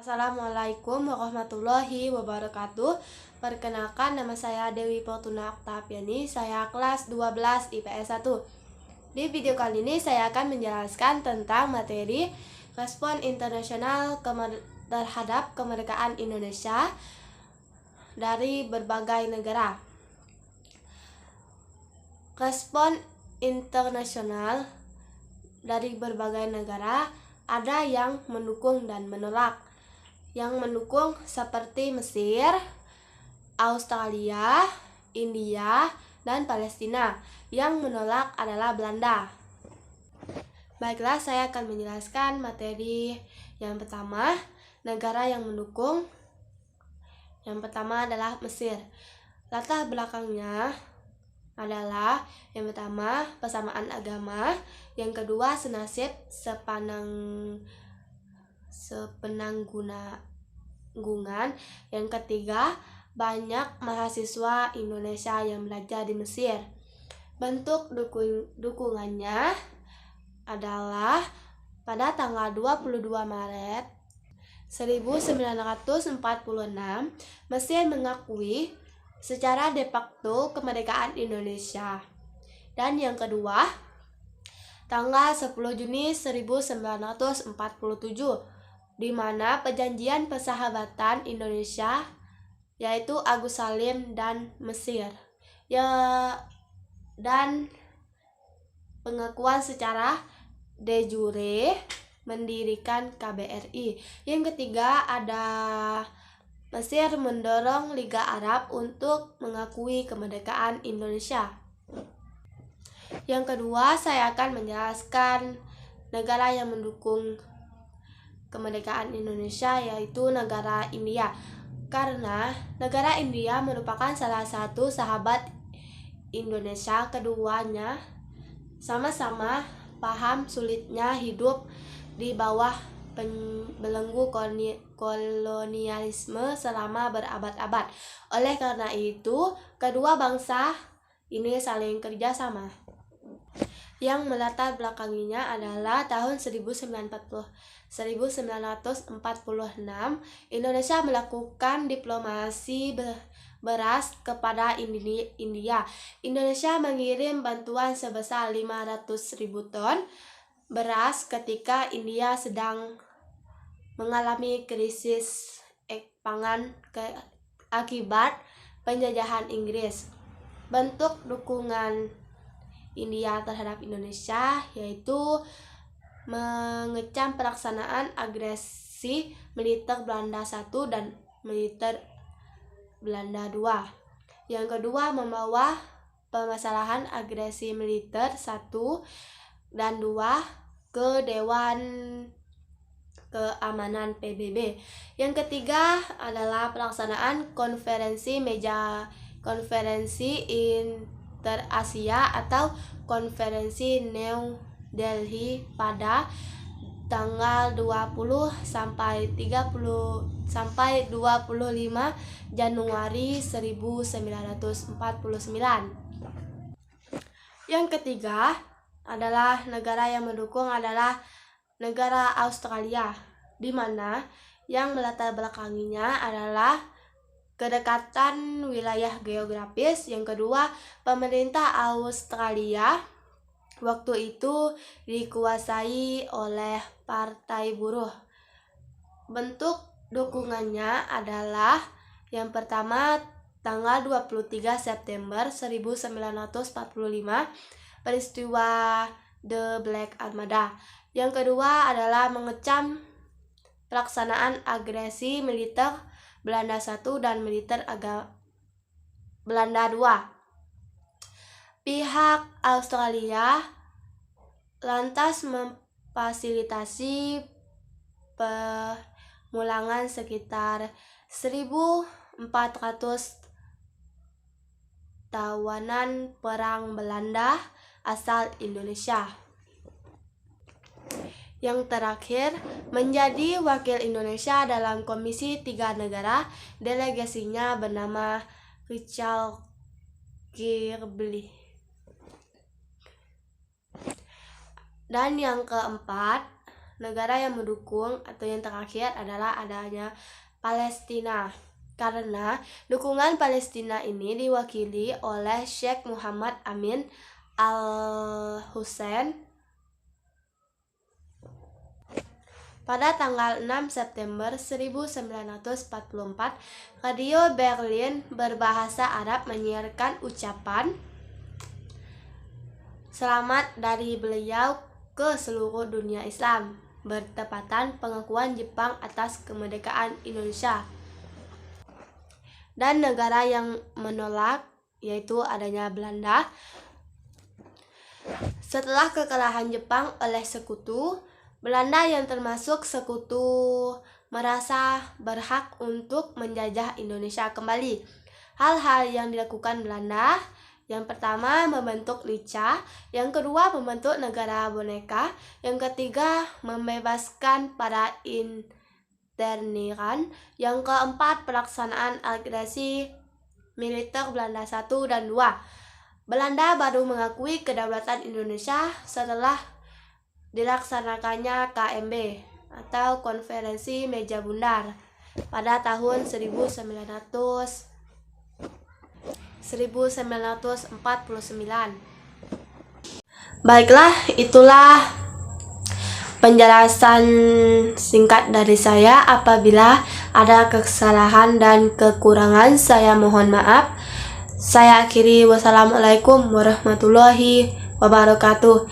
Assalamualaikum warahmatullahi wabarakatuh. Perkenalkan, nama saya Dewi Fortuna Oktaviani. Saya kelas 12 IPS 1. Di video kali ini saya akan menjelaskan tentang materi respon internasional terhadap kemerdekaan Indonesia dari berbagai negara. Respon internasional dari berbagai negara ada yang mendukung dan menolak. Yang mendukung seperti Mesir, Australia, India, dan Palestina. Yang menolak adalah Belanda. Baiklah, saya akan menjelaskan materi yang pertama, negara yang mendukung. Yang pertama adalah Mesir. Latar belakangnya adalah yang pertama persamaan agama, yang kedua senasib sepenanggungan, yang ketiga banyak mahasiswa Indonesia yang belajar di Mesir. Bentuk dukungannya adalah pada tanggal 22 Maret 1946 Mesir mengakui secara de facto kemerdekaan Indonesia. Dan yang kedua, tanggal 10 Juni 1947, di mana perjanjian persahabatan Indonesia yaitu Agus Salim dan Mesir dan pengakuan secara de jure mendirikan KBRI. Yang ketiga ada Mesir mendorong Liga Arab untuk mengakui kemerdekaan Indonesia. Yang kedua, saya akan menjelaskan negara yang mendukung kemerdekaan Indonesia, yaitu negara India. Karena negara India merupakan salah satu sahabat Indonesia, keduanya sama-sama paham sulitnya hidup di bawah belenggu kolonialisme selama berabad-abad. Oleh karena itu, kedua bangsa ini saling kerjasama. Yang melatar belakanginya adalah tahun 1946, Indonesia melakukan diplomasi beras kepada India. Indonesia mengirim bantuan sebesar 500.000 ton beras ketika India sedang mengalami krisis pangan akibat penjajahan Inggris. Bentuk dukungan India terhadap Indonesia yaitu mengecam pelaksanaan agresi militer Belanda 1 dan militer Belanda 2. Yang kedua, membawa permasalahan agresi militer 1 dan 2 ke Dewan Keamanan PBB. Yang ketiga adalah pelaksanaan konferensi Inter-Asia atau konferensi New Delhi pada tanggal 20 sampai 25 Januari 1949. Yang ketiga adalah negara yang mendukung adalah negara Australia, di mana yang melatar belakanginya adalah kedekatan wilayah geografis. Yang kedua, pemerintah Australia waktu itu dikuasai oleh Partai Buruh. Bentuk dukungannya adalah yang pertama tanggal 23 September 1945, peristiwa The Black Armada. Yang kedua adalah mengecam pelaksanaan agresi militer Belanda 1 dan militer Belanda 2. Pihak Australia lantas memfasilitasi pemulangan sekitar 1.400 tawanan perang Belanda asal Indonesia. Yang terakhir, menjadi wakil Indonesia dalam Komisi 3 Negara, delegasinya bernama Richard Kirby. Dan yang keempat, negara yang mendukung atau yang terakhir adalah adanya Palestina. Karena dukungan Palestina ini diwakili oleh Sheikh Muhammad Amin Al-Hussein pada tanggal 6 September 1944, Radio Berlin berbahasa Arab menyiarkan ucapan selamat dari beliau ke seluruh dunia Islam, bertepatan pengakuan Jepang atas kemerdekaan Indonesia. Dan negara yang menolak yaitu adanya Belanda. Setelah kekalahan Jepang oleh sekutu, Belanda yang termasuk sekutu merasa berhak untuk menjajah Indonesia kembali. Hal-hal yang dilakukan Belanda, yang pertama membentuk Lica, yang kedua membentuk negara boneka, yang ketiga membebaskan para interniran, yang keempat pelaksanaan agresi militer Belanda 1 dan 2. Belanda baru mengakui kedaulatan Indonesia setelah dilaksanakannya KMB atau Konferensi Meja Bundar pada tahun 1949. Baiklah, itulah penjelasan singkat dari saya. Apabila ada kesalahan dan kekurangan, saya mohon maaf. Saya akhiri, wassalamualaikum warahmatullahi wabarakatuh.